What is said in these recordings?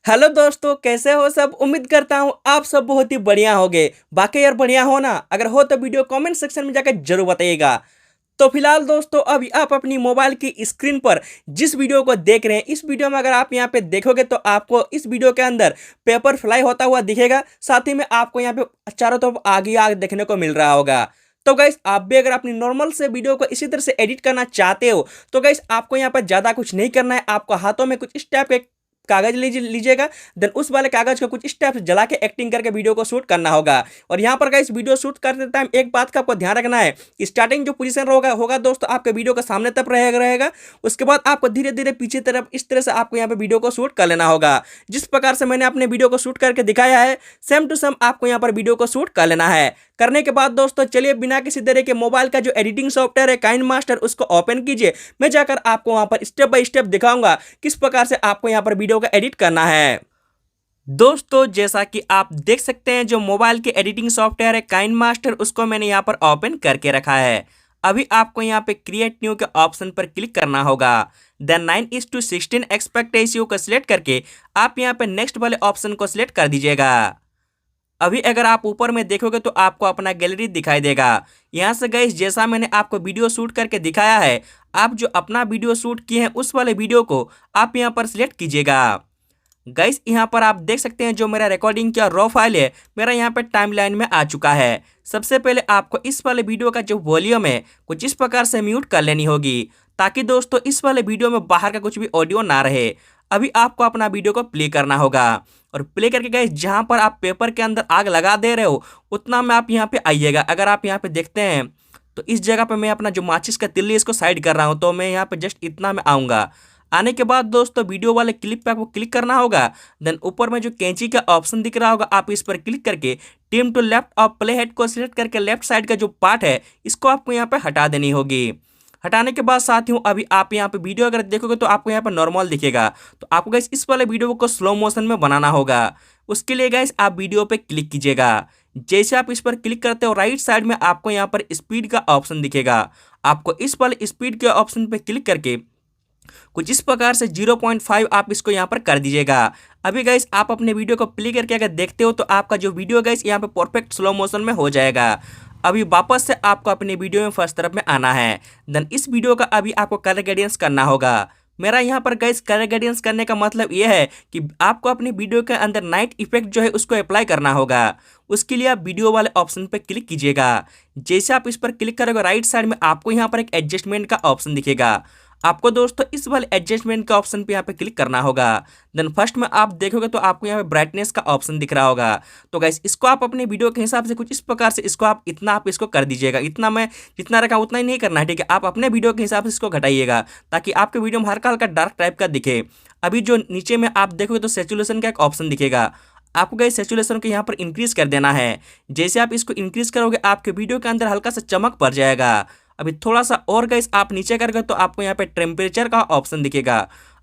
Hello दोस्तों, कैसे हो सब। उम्मीद करता हूँ आप सब बहुत ही बढ़िया होगे। बाकी यार बढ़िया हो ना। अगर हो तो वीडियो कमेंट सेक्शन में जाकर जरूर बताइएगा। तो फिलहाल दोस्तों अभी आप अपनी मोबाइल की स्क्रीन पर जिस वीडियो को देख रहे हैं, इस वीडियो में अगर आप यहाँ पे देखोगे तो आपको इस वीडियो के अंदर पेपर फ्लाई होता हुआ दिखेगा। साथ ही में आपको यहाँ पे चारों तरफ आग ही आग देखने को मिल रहा होगा। तो गाइस आप भी अगर अपनी नॉर्मल से वीडियो को इसी तरह से एडिट करना चाहते हो तो गाइस आपको यहाँ पर ज्यादा कुछ नहीं करना है। आपको हाथों में कुछ इस टाइप के कागज लीजिएगा। देन उस वाले कागज को कुछ इस टाइप से जला के एक्टिंग करके वीडियो को शूट करना होगा। और यहाँ पर गाइस वीडियो शूट करते टाइम एक बात का आपको ध्यान रखना है। स्टार्टिंग जो पोजीशन होगा होगा दोस्तों आपके वीडियो के सामने तक रहेगा। उसके बाद आपको धीरे धीरे पीछे तरफ इस तरह से आपको यहाँ पे वीडियो को शूट कर लेना होगा। जिस प्रकार से मैंने अपने वीडियो को शूट करके दिखाया है, सेम टू सेम आपको यहाँ पर वीडियो को शूट कर लेना है। करने के बाद दोस्तों चलिए बिना किसी तरह के मोबाइल का जो एडिटिंग सॉफ्टवेयर है काइंड मास्टर, उसको ओपन कीजिए। मैं जाकर आपको वहां पर स्टेप बाय स्टेप दिखाऊंगा किस प्रकार से आपको यहाँ पर वीडियो का एडिट करना है। दोस्तों जैसा कि आप देख सकते हैं, जो मोबाइल के एडिटिंग सॉफ्टवेयर है काइंड मास्टर, उसको मैंने यहाँ पर ओपन करके रखा है। अभी आपको यहाँ पे क्रिएट न्यू के ऑप्शन पर क्लिक करना होगा। देन 9:16 एस्पेक्ट रेशियो को सिलेक्ट करके आप यहाँ पे नेक्स्ट वाले ऑप्शन को सिलेक्ट कर दीजिएगा। अभी अगर आप ऊपर में देखोगे तो आपको अपना गैलरी दिखाई देगा। यहाँ से गाइस जैसा मैंने आपको वीडियो शूट करके दिखाया है, आप जो अपना वीडियो शूट किए हैं उस वाले वीडियो को आप यहाँ पर सिलेक्ट कीजिएगा। गाइस यहाँ पर आप देख सकते हैं जो मेरा रिकॉर्डिंग किया रॉ फाइल है मेरा यहाँ पे टाइमलाइन में आ चुका है। सबसे पहले आपको इस वाले वीडियो का जो वॉल्यूम है कुछ इस प्रकार से म्यूट कर लेनी होगी, ताकि दोस्तों इस वाले वीडियो में बाहर का कुछ भी ऑडियो ना रहे। अभी आपको अपना वीडियो को प्ले करना होगा और प्ले करके गाइस जहाँ पर आप पेपर के अंदर आग लगा दे रहे हो उतना में आप यहाँ पे आइएगा। अगर आप यहाँ पे देखते हैं तो इस जगह पे मैं अपना जो माचिस का तिल्ली इसको साइड कर रहा हूँ, तो मैं यहाँ पे जस्ट इतना में आऊँगा। आने के बाद दोस्तों वीडियो वाले क्लिप पे आपको क्लिक करना होगा। देन ऊपर में जो कैंची का ऑप्शन दिख रहा होगा आप इस पर क्लिक करके टीम टू लेफ्ट और प्ले हेड को सिलेक्ट करके लेफ्ट साइड का जो पार्ट है इसको आपको यहाँ पे हटा देनी होगी। हटाने के बाद साथियों अभी आप यहाँ पे वीडियो अगर देखोगे तो आपको यहाँ पर नॉर्मल दिखेगा। तो आपको गाइस इस वाले वीडियो को स्लो मोशन में बनाना होगा। उसके लिए गाइस आप वीडियो पे क्लिक कीजिएगा। जैसे आप इस पर क्लिक करते हो राइट साइड में आपको यहाँ पर स्पीड का ऑप्शन दिखेगा। आपको इस वाले स्पीड के ऑप्शन पे क्लिक करके कुछ इस प्रकार से 0.5 आप इसको यहाँ पर कर दीजिएगा। अभी गाइस आप अपने वीडियो को प्ले करके अगर देखते हो तो आपका जो वीडियो गाइस यहाँ पे परफेक्ट स्लो मोशन में हो जाएगा। अभी वापस से आपको अपने वीडियो में फर्स्ट तरफ में आना है। देन इस वीडियो का अभी आपको कलर ग्रेडियंस करना होगा। मेरा यहाँ पर गाइस कलर ग्रेडियंस करने का मतलब ये है कि आपको अपनी वीडियो के अंदर नाइट इफेक्ट जो है उसको अप्लाई करना होगा। उसके लिए आप वीडियो वाले ऑप्शन पर क्लिक कीजिएगा। जैसे आप इस पर क्लिक करोगे राइट साइड में आपको यहाँ पर एक एडजस्टमेंट का ऑप्शन दिखेगा। आपको दोस्तों इस वाले एडजस्टमेंट के ऑप्शन पे यहाँ पे क्लिक करना होगा। देन फर्स्ट में आप देखोगे तो आपको यहाँ पे ब्राइटनेस का ऑप्शन दिख रहा होगा। तो गाइस इसको आप अपने वीडियो के हिसाब से कुछ इस प्रकार से इसको आप इतना आप इसको कर दीजिएगा। इतना मैं जितना रखा उतना ही नहीं करना है, ठीक है। आप अपने वीडियो के हिसाब से इसको घटाइएगा ताकि आपके वीडियो में हल्का हल्का डार्क टाइप का दिखे। अभी जो नीचे में आप देखोगे तो सैचुरेशन का एक ऑप्शन दिखेगा। आपको गाइस सैचुरेशन को यहाँ पर इंक्रीज कर देना है। जैसे आप इसको इंक्रीज करोगे आपके वीडियो के अंदर हल्का सा चमक पड़ जाएगा। अभी थोड़ा सा और गाइस आप नीचे करके तो आपको यहाँ पे टेम्परेचर का ऑप्शन दिखेगा।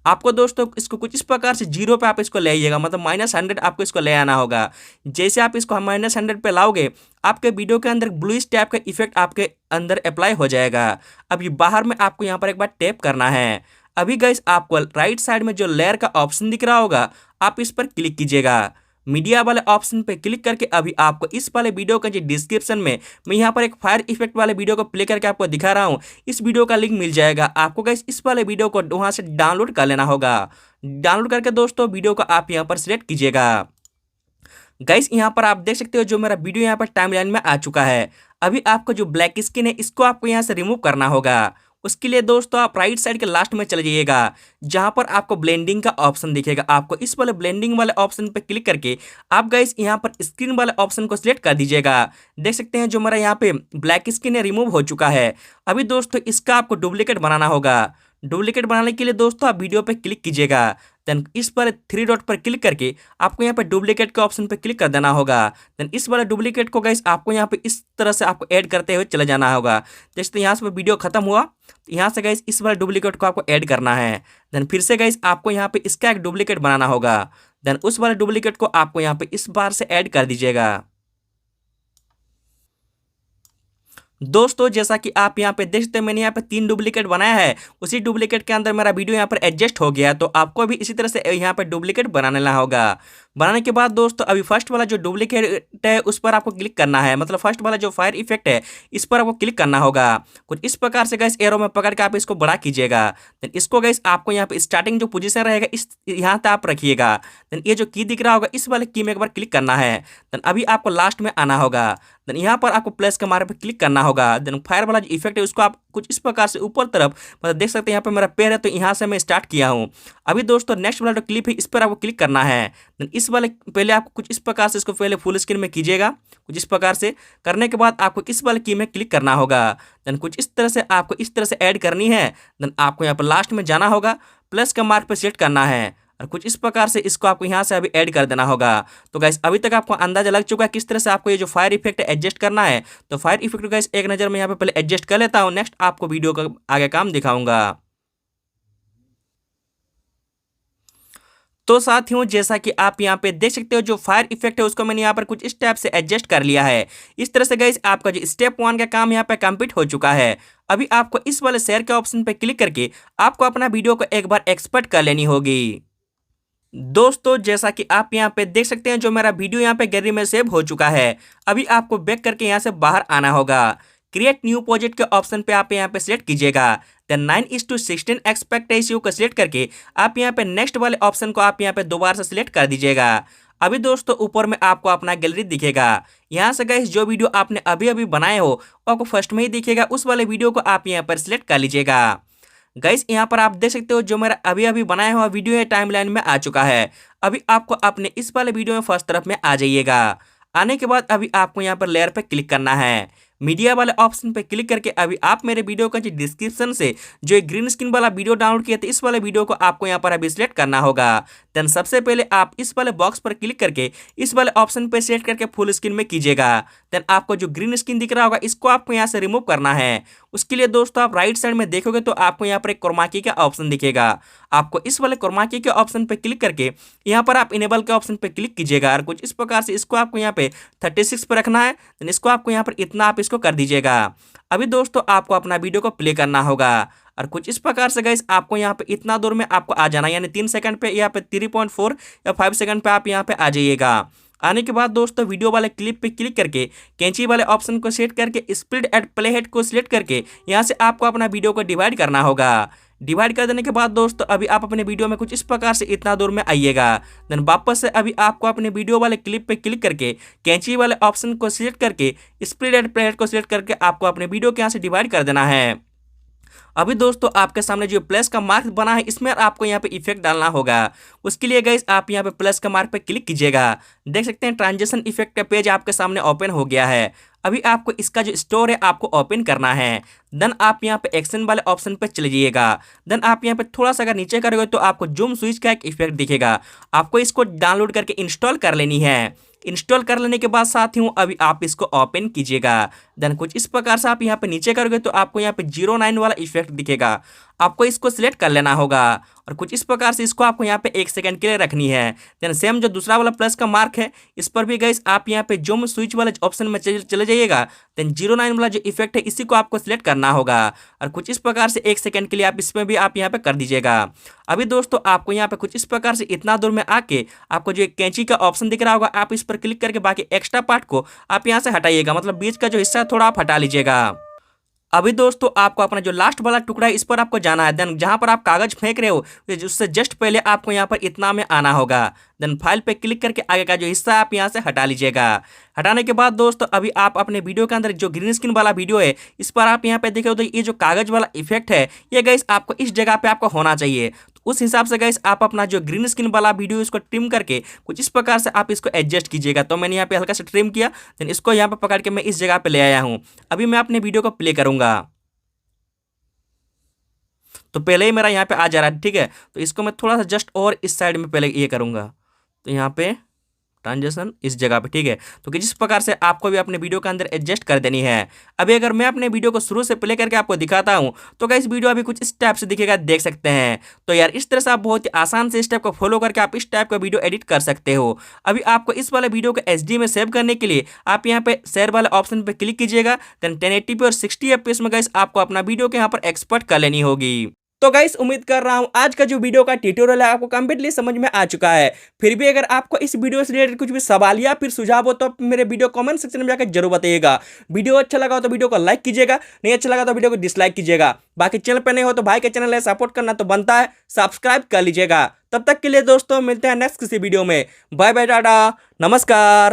आपको दोस्तों इसको कुछ इस प्रकार से 0 पे आप इसको ले आइएगा, मतलब -100 आपको इसको ले आना होगा। जैसे आप इसको -100 पे लाओगे आपके वीडियो के अंदर ब्लूइश टाइप का इफेक्ट आपके अंदर अप्लाई हो जाएगा। अभी बाहर में आपको यहाँ पर एक बार टैप करना है। अभी गाइस आपको राइट साइड में जो लेयर का ऑप्शन दिख रहा होगा आप इस पर क्लिक कीजिएगा। मीडिया वाले ऑप्शन पे क्लिक करके अभी आपको इस वाले वीडियो का जो डिस्क्रिप्शन में मैं यहाँ पर एक फायर इफेक्ट वाले वीडियो को प्ले करके आपको दिखा रहा हूँ, इस वीडियो का लिंक मिल जाएगा। आपको गाइस इस वाले वीडियो को वहाँ से डाउनलोड कर लेना होगा। डाउनलोड करके दोस्तों वीडियो को आप यहाँ पर सिलेक्ट कीजिएगा। गाइस यहाँ पर आप देख सकते हो जो मेरा वीडियो यहाँ पर टाइमलाइन में आ चुका है। अभी आपको जो ब्लैक स्क्रीन है इसको आपको यहाँ से रिमूव करना होगा। उसके लिए दोस्तों आप राइट साइड के लास्ट में चले जाइएगा, जहां पर आपको ब्लेंडिंग का ऑप्शन दिखेगा। आपको इस वाले ब्लेंडिंग वाले ऑप्शन पे क्लिक करके आप गाइस यहां पर स्क्रीन वाले ऑप्शन को सिलेक्ट कर दीजिएगा। देख सकते हैं जो मेरा यहाँ पे ब्लैक स्क्रीन है रिमूव हो चुका है। अभी दोस्तों इसका आपको डुप्लीकेट बनाना होगा। डुप्लीकेट बनाने के लिए दोस्तों आप वीडियो पे क्लिक कीजिएगा। देन इस पर 3 डॉट पर क्लिक करके आपको यहाँ पे डुप्लीकेट के ऑप्शन पे क्लिक कर देना होगा। देन इस वाले डुप्लीकेट को गाइस आपको यहाँ पे इस तरह से आपको ऐड करते हुए चले जाना होगा। जैसे यहाँ से वीडियो खत्म हुआ तो यहाँ से गाइस इस वाले डुप्लीकेट को आपको ऐड करना है। देन फिर से गाइस आपको यहाँ पे इसका एक डुप्लीकेट बनाना होगा। देन उस वाले डुप्लीकेट को आपको यहाँ पे इस बार से ऐड कर दीजिएगा। दोस्तों जैसा कि आप यहाँ पे देख सकते हैं मैंने यहाँ पे 3 डुप्लीकेट बनाया है। उसी डुप्लीकेट के अंदर मेरा वीडियो यहाँ पर एडजस्ट हो गया है, तो आपको भी इसी तरह से यहाँ पे डुप्लीकेट बनाने ला होगा। बनाने के बाद दोस्तों अभी फर्स्ट वाला जो डुप्लीकेट है उस पर आपको क्लिक करना है, मतलब फर्स्ट वाला जो फायर इफेक्ट है इस पर आपको क्लिक करना होगा। कुछ इस प्रकार से गाइस एरो में पकड़ के आप इसको बड़ा कीजिएगा। देन इसको गाइस आपको यहाँ पे स्टार्टिंग जो पोजीशन रहेगा इस यहाँ तक आप रखिएगा। देन ये जो की दिख रहा होगा इस वाले की में एक बार क्लिक करना है। देन अभी आपको लास्ट में आना होगा। देन यहाँ पर आपको प्लस के मार्क पर क्लिक करना होगा। देन फायर वाला जो इफेक्ट है उसको आप कुछ इस प्रकार से ऊपर तरफ मतलब देख सकते हैं यहाँ पे मेरा पैर है, तो यहाँ से मैं स्टार्ट किया हूँ। अभी दोस्तों नेक्स्ट वाला जो क्लिप है इस पर आपको क्लिक करना है। देन इस वाले पहले आपको कुछ इस प्रकार से इसको पहले फुल स्क्रीन में कीजिएगा। कुछ इस प्रकार से करने के बाद आपको इस वाले की में क्लिक करना होगा। देन कुछ इस तरह से आपको इस तरह से ऐड करनी है। देन आपको यहाँ पर लास्ट में जाना होगा, प्लस का मार्क पर सेट करना है और कुछ इस प्रकार से इसको आपको यहाँ से अभी ऐड कर देना होगा। तो गाइस अभी तक आपको अंदाजा लग चुका है किस तरह से आपको ये जो फायर इफेक्ट एडजस्ट करना है। तो फायर इफेक्ट गाइस एक नज़र में यहाँ पे पहले एडजस्ट कर लेता हूँ, नेक्स्ट आपको वीडियो का आगे काम दिखाऊंगा। तो साथियों जैसा कि आप यहाँ पे देख सकते हो जो फायर इफेक्ट है उसको मैंने यहाँ पर कुछ इस टाइप से एडजस्ट कर लिया है। इस तरह से गाइस आपका जो स्टेप 1 का काम यहाँ पे कंप्लीट हो चुका है। अभी आपको इस वाले शेयर के ऑप्शन पे क्लिक करके आपको अपना वीडियो को एक बार एक्सपोर्ट कर लेनी होगी। दोस्तों जैसा कि आप यहाँ पे देख सकते हैं जो मेरा वीडियो यहाँ पे गैलरी में सेव हो चुका है। अभी आपको बैक करके यहाँ से बाहर आना होगा। क्रिएट न्यू प्रोजेक्ट के ऑप्शन पे आप यहाँ पे सेलेक्ट कीजिएगा। देन 9:16 एस्पेक्ट रेशियो को सिलेक्ट करके आप यहाँ पे नेक्स्ट वाले ऑप्शन को आप यहाँ पे दोबारा से सिलेक्ट कर दीजिएगा। अभी दोस्तों ऊपर में आपको अपना गैलरी दिखेगा। यहाँ से गाइस जो वीडियो आपने अभी अभी बनाए हो वो आपको फर्स्ट में ही दिखेगा, उस वाले वीडियो को आप यहाँ पर सिलेक्ट कर लीजिएगा। गाइस यहाँ पर आप देख सकते हो जो मेरा अभी अभी बनाया हुआ वीडियो है टाइमलाइन में आ चुका है। अभी आपको अपने इस वाले वीडियो में फर्स्ट तरफ में आ जाइएगा। आने के बाद अभी आपको यहाँ पर लेयर पे क्लिक करना है। मीडिया वाले ऑप्शन पे क्लिक करके अभी आप मेरे वीडियो का जो डिस्क्रिप्शन से जो एक ग्रीन स्क्रीन वाला वीडियो डाउनलोड किया था इस वाले वीडियो को आपको यहाँ पर अभी सिलेक्ट करना होगा। देन सबसे पहले आप इस वाले बॉक्स पर क्लिक करके इस वाले ऑप्शन पे सेलेक्ट करके फुल स्क्रीन में कीजिएगा। देन आपको जो ग्रीन स्क्रीन दिख रहा होगा इसको आपको यहाँ से रिमूव करना है। उसके लिए दोस्तों आप राइट साइड में देखोगे तो आपको यहाँ पर एक क्रोमा की का ऑप्शन दिखेगा। आपको इस वाले क्रोमा की के ऑप्शन पे क्लिक करके यहाँ पर आप इनेबल के ऑप्शन पे क्लिक कीजिएगा और कुछ इस प्रकार से इसको आपको यहाँ पे 36 पर रखना है। देन इसको आपको यहाँ पर इतना आप इसको कर दीजिएगा। अभी दोस्तों आपको अपना वीडियो को प्ले करना होगा और कुछ इस प्रकार से गाइस आपको यहाँ पे इतना दूर में आपको आ जाना है, यानी 3 सेकंड पे यहाँ पे 3.4 या 5 सेकंड पे आप यहाँ पे आ जाइएगा। आने के बाद दोस्तों वीडियो वाले क्लिप पे क्लिक करके कैंची वाले ऑप्शन को सेट करके स्प्लिट एट प्ले हेड को सिलेक्ट करके यहाँ से आपको अपना वीडियो को डिवाइड करना होगा। डिवाइड कर देने के बाद दोस्तों अभी आप अपने वीडियो में कुछ इस प्रकार से इतना दूर में आइएगा। देन वापस से अभी आपको अपने वीडियो वाले क्लिप पे क्लिक करके कैंची वाले ऑप्शन को सिलेक्ट करके स्प्लिट एट प्ले हेड को सिलेक्ट करके आपको अपने वीडियो के यहाँ से डिवाइड कर देना है। अभी दोस्तों आपके सामने जो प्लस का मार्क बना है इसमें आपको यहाँ पे इफेक्ट डालना होगा। उसके लिए गाइस आप यहाँ पे प्लस का मार्क पे क्लिक कीजिएगा। देख सकते हैं ट्रांजिशन इफेक्ट का पेज आपके सामने ओपन हो गया है। अभी आपको इसका जो स्टोर है आपको ओपन करना है। देन आप यहाँ पे एक्शन वाले ऑप्शन पे चले जाइएगा। देन आप यहाँ पे थोड़ा सा अगर नीचे करोगे तो आपको जूम स्विच का एक इफेक्ट दिखेगा। आपको इसको डाउनलोड करके इंस्टॉल कर लेनी है। इंस्टॉल कर लेने के बाद साथियों अभी आप इसको ओपन कीजिएगा। देन कुछ इस प्रकार से आप यहाँ पे नीचे करोगे तो आपको यहाँ पे 09 वाला इफेक्ट दिखेगा। आपको इसको सिलेक्ट कर लेना होगा और कुछ इस प्रकार से इसको आपको यहाँ पे 1 सेकंड के लिए रखनी है। देन सेम जो दूसरा वाला प्लस का मार्क है इस पर भी गाइस आप यहाँ पे जूम स्विच वाले ऑप्शन में चले जाइएगा। देन 09 वाला जो इफेक्ट है इसी को आपको सिलेक्ट करना होगा और कुछ इस प्रकार से 1 सेकंड के लिए आप इसमें भी आप यहाँ पे कर दीजिएगा। अभी दोस्तों आपको यहाँ पे कुछ इस प्रकार से इतना दूर में आके आपको जो एक कैंची का ऑप्शन दिख रहा होगा आप इस पर क्लिक करके बाकी एक्स्ट्रा पार्ट को आप यहाँ से हटाइएगा, मतलब बीच का जो हिस्सा है थोड़ा आप हटा लीजिएगा। अभी दोस्तों आपको अपना जो लास्ट वाला टुकड़ा है इस पर आपको जाना है। देन जहां पर आप कागज फेंक रहे हो उससे जस्ट पहले आपको यहां पर इतना में आना होगा। देन फाइल पे क्लिक करके आगे का जो हिस्सा है आप यहां से हटा लीजिएगा। हटाने के बाद दोस्तों अभी आप अपने वीडियो के अंदर जो ग्रीन स्क्रीन वाला वीडियो है इस पर आप यहाँ पे देखे तो ये जो कागज वाला इफेक्ट है ये गाइस आपको इस जगह पे आपको होना चाहिए। तो उस हिसाब से गाइस आप अपना जो ग्रीन स्क्रीन वाला वीडियो इसको ट्रिम करके कुछ इस प्रकार से आप इसको एडजस्ट कीजिएगा। तो मैंने यहाँ पे हल्का सा ट्रिम किया, देन इसको यहाँ पे पकड़ के मैं इस जगह पे ले आया हूँ। अभी मैं अपने वीडियो को प्ले करूंगा तो पहले ही मेरा यहाँ पे आ जा रहा है, ठीक है। तो इसको मैं थोड़ा सा जस्ट और इस साइड में पहले ये करूँगा तो यहाँ पे ट्रांजिशन इस जगह पे, ठीक है। तो जिस प्रकार से आपको भी अपने वीडियो के अंदर एडजस्ट कर देनी है। अभी अगर मैं अपने वीडियो को शुरू से प्ले करके आपको दिखाता हूं तो गाइस वीडियो अभी कुछ इस टाइप से दिखेगा, देख सकते हैं। तो यार इस तरह से आप बहुत ही आसान से इस टाइप को फॉलो करके आप इस टाइप का वीडियो एडिट कर सकते हो। अभी आपको इस वाले वीडियो को एचडी में सेव करने के लिए आप यहाँ पे शेयर वाले ऑप्शन पे क्लिक कीजिएगा, देन 1080p और 60fps में गाइस आपको अपना वीडियो के यहाँ पर एक्सपोर्ट कर लेनी होगी। तो गाइस उम्मीद कर रहा हूं आज का जो वीडियो का ट्यूटोरियल है आपको कंप्लीटली समझ में आ चुका है। फिर भी अगर आपको इस वीडियो से रिलेटेड कुछ भी सवाल या फिर सुझाव हो तो आप मेरे वीडियो कमेंट सेक्शन में जाकर जरूर बताइएगा। वीडियो अच्छा लगा हो तो वीडियो को लाइक कीजिएगा, नहीं अच्छा लगा तो वीडियो को डिसलाइक कीजिएगा। बाकी चैनल पर नहीं हो तो भाई के चैनल है सपोर्ट करना तो बनता है, सब्सक्राइब कर लीजिएगा। तब तक के लिए दोस्तों मिलते हैं नेक्स्ट किसी वीडियो में। बाय बाय, टाटा, नमस्कार।